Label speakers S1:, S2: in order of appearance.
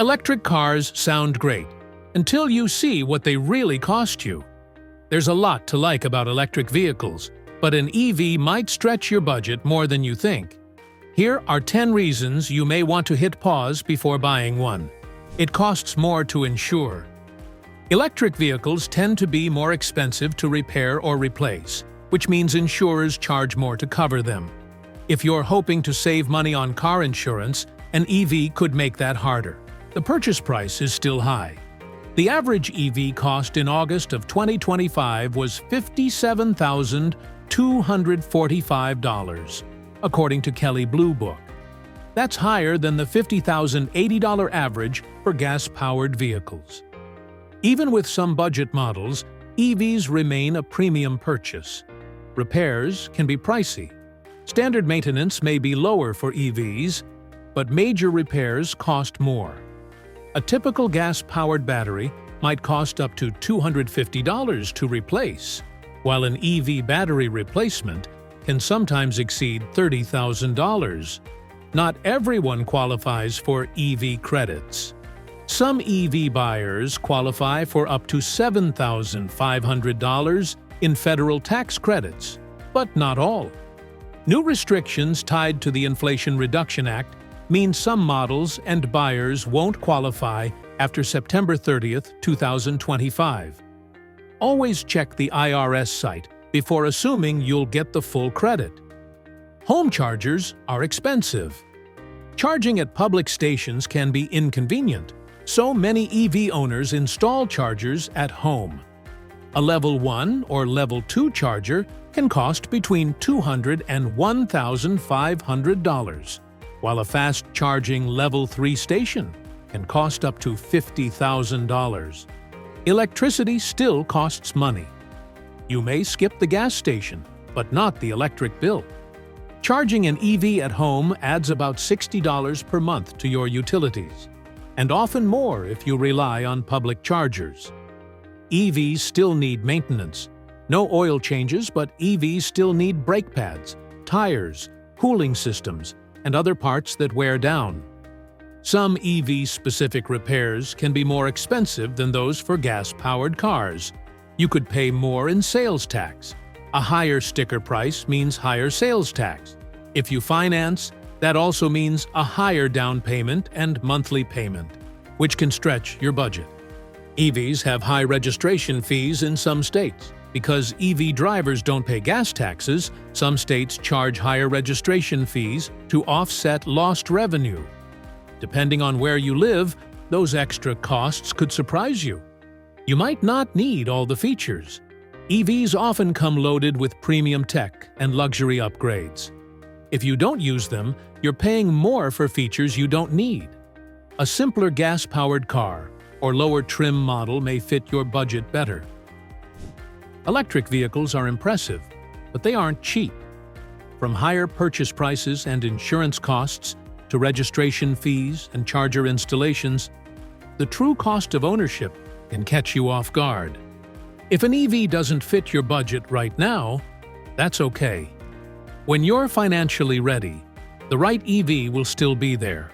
S1: Electric cars sound great until you see what they really cost you. There's a lot to like about electric vehicles, but an EV might stretch your budget more than you think. Here are 10 reasons you may want to hit pause before buying one. It costs more to insure. Electric vehicles tend to be more expensive to repair or replace, which means insurers charge more to cover them. If you're hoping to save money on car insurance, an EV could make that harder. The purchase price is still high. The average EV cost in August of 2025 was $57,245, according to Kelley Blue Book. That's higher than the $50,080 average for gas-powered vehicles. Even with some budget models, EVs remain a premium purchase. Repairs can be pricey. Standard maintenance may be lower for EVs, but major repairs cost more. A typical gas-powered battery might cost up to $250 to replace, while an EV battery replacement can sometimes exceed $30,000. Not everyone qualifies for EV credits. Some EV buyers qualify for up to $7,500 in federal tax credits, but not all. New restrictions tied to the Inflation Reduction Act mean some models and buyers won't qualify after September 30, 2025. Always check the IRS site before assuming you'll get the full credit. Home chargers are expensive. Charging at public stations can be inconvenient, so many EV owners install chargers at home. A Level 1 or Level 2 charger can cost between $200 and $1,500, while a fast-charging Level 3 station can cost up to $50,000. Electricity still costs money. You may skip the gas station, but not the electric bill. Charging an EV at home adds about $60 per month to your utilities, and often more if you rely on public chargers. EVs still need maintenance. No oil changes, but EVs still need brake pads, tires, cooling systems, and other parts that wear down. Some EV-specific repairs can be more expensive than those for gas-powered cars. You could pay more in sales tax. A higher sticker price means higher sales tax. If you finance, that also means a higher down payment and monthly payment, which can stretch your budget. EVs have high registration fees in some states. Because EV drivers don't pay gas taxes, some states charge higher registration fees to offset lost revenue. Depending on where you live, those extra costs could surprise you. You might not need all the features. EVs often come loaded with premium tech and luxury upgrades. If you don't use them, you're paying more for features you don't need. A simpler gas-powered car or lower trim model may fit your budget better. Electric vehicles are impressive, but they aren't cheap. From higher purchase prices and insurance costs to registration fees and charger installations, the true cost of ownership can catch you off guard. If an EV doesn't fit your budget right now, that's okay. When you're financially ready, the right EV will still be there.